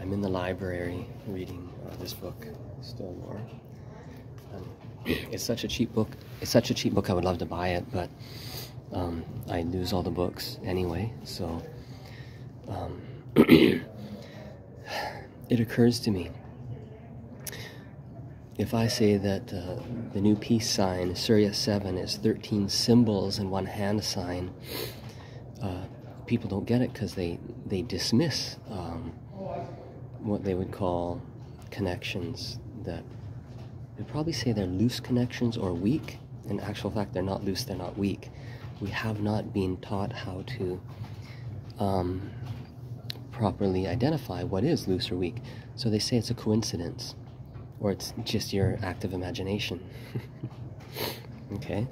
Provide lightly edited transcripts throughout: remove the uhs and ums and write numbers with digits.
I'm in the library reading this book, Still More. It's such a cheap book. It's such a cheap book, I would love to buy it, but I lose all the books anyway, so it occurs to me, if I say that the new peace sign, Surya 7, is 13 symbols and one hand sign, people don't get it because they dismiss what they would call connections that they'd probably say they're loose connections or weak. In actual fact, they're not loose, they're not weak. We have not been taught how to properly identify what is loose or weak. So they say it's a coincidence, or it's just your active imagination. Okay?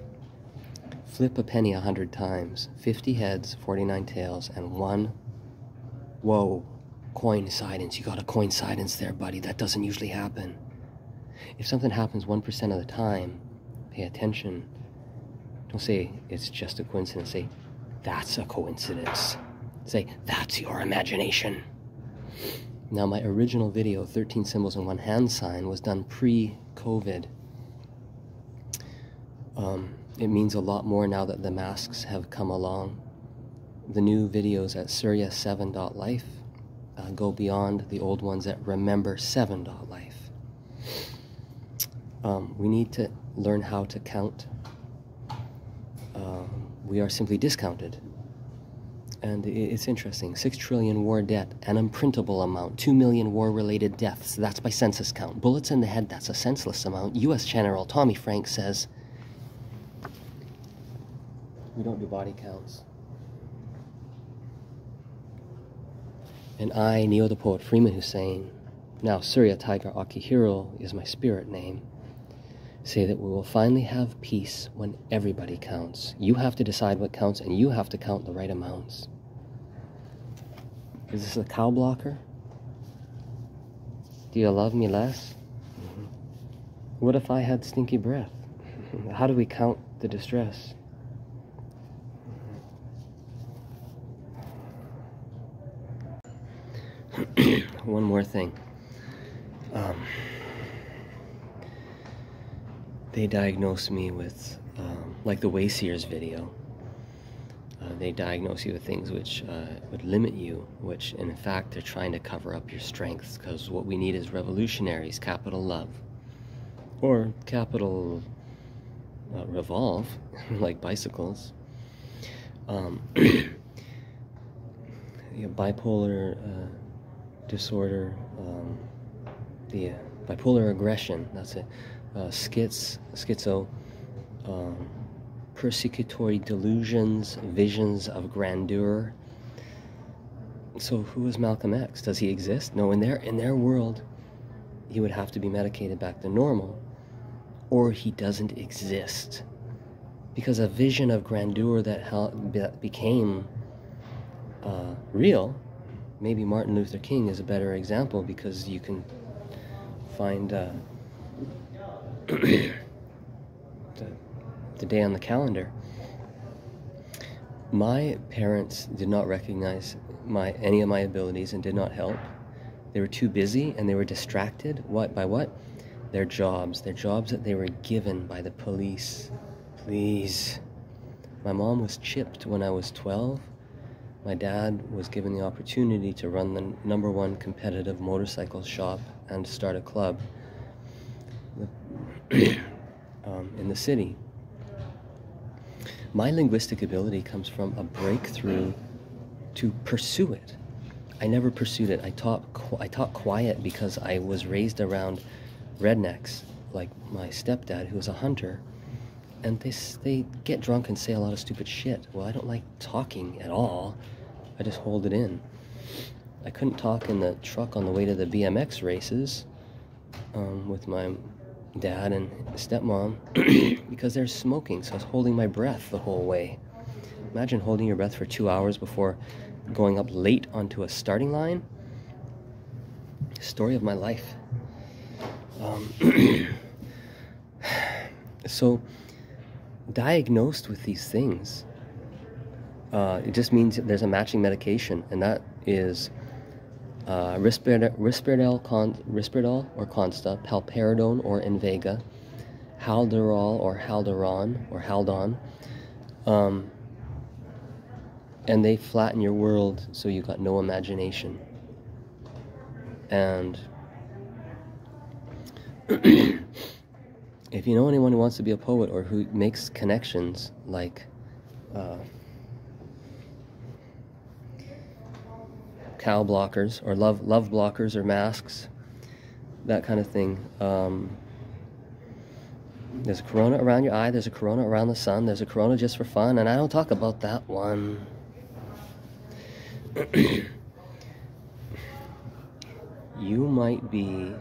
Flip a penny 100 times. 50 heads, 49 tails, and one... Whoa. Coincidence. You got a coincidence there, buddy. That doesn't usually happen. If something happens 1% of the time, pay attention. Don't say, it's just a coincidence. Say, that's a coincidence. Say, that's your imagination. Now, my original video, 13 symbols and one hand sign, was done pre-COVID. It means a lot more now that the masks have come along. The new videos at surya7.life go beyond the old ones at remember7.life. We need to learn how to count. We are simply discounted. And it's interesting. 6 trillion war debt, an unprintable amount. 2 million war-related deaths. That's by census count. Bullets in the head, that's a senseless amount. U.S. General Tommy Frank says, we don't do body counts. And I, Neo the Poet Freeman Hussein, now Surya Tiger Akihiro is my spirit name, say that we will finally have peace when everybody counts. You have to decide what counts, and you have to count the right amounts. Is this a cow blocker? Do you love me less? Mm-hmm. What if I had stinky breath? How do we count the distress? One more thing. They diagnosed me with, like the Wayseers video, they diagnose you with things which would limit you, which in fact they're trying to cover up your strengths, because what we need is revolutionaries, capital love, or capital revolve, like bicycles. Bipolar disorder, the bipolar aggression, that's it. Schizo, persecutory delusions, visions of grandeur. So who is Malcolm X? Does he exist? No, in their world, he would have to be medicated back to normal, or he doesn't exist. Because a vision of grandeur that became real, maybe Martin Luther King is a better example, because you can find the day on the calendar. My parents did not recognize any of my abilities and did not help. They were too busy and they were distracted. By what? Their jobs that they were given by the police. Please. My mom was chipped when I was 12. My dad was given the opportunity to run the #1 competitive motorcycle shop and start a club in the city. My linguistic ability comes from a breakthrough to pursue it. I never pursued it. I taught quiet because I was raised around rednecks, like my stepdad, who was a hunter, and they get drunk and say a lot of stupid shit. Well, I don't like talking at all. I just hold it in. I couldn't talk in the truck on the way to the BMX races with my dad and stepmom because they're smoking, so I was holding my breath the whole way. Imagine holding your breath for 2 hours before going up late onto a starting line. Story of my life. So, diagnosed with these things, it just means that there's a matching medication, and that is Risperdal or Consta, Palperidone or Invega, Halderol or Haldon, and they flatten your world so you got no imagination. And if you know anyone who wants to be a poet or who makes connections like cow blockers or love blockers or masks, that kind of thing. There's a corona around your eye, there's a corona around the sun, there's a corona just for fun, and I don't talk about that one. You might be,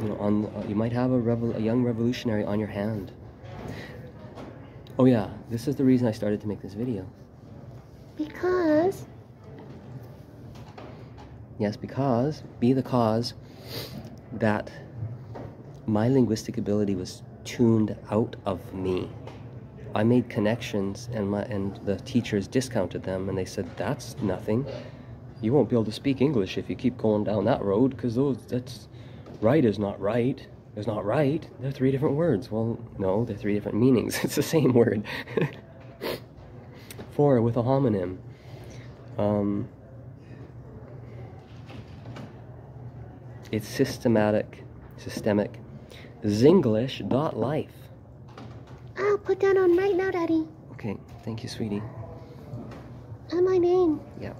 you might have a young revolutionary on your hand. Oh yeah, this is the reason I started to make this video. Because? Yes, because, be the cause that my linguistic ability was tuned out of me. I made connections and the teachers discounted them, and they said, that's nothing. You won't be able to speak English if you keep going down that road, because that's right is not right. It's not right. They're three different words. Well, no, they're three different meanings. It's the same word. For with a homonym. It's systemic. Zinglish.life. I'll put that on right now, Daddy. Okay, thank you, sweetie. And my name. Yeah.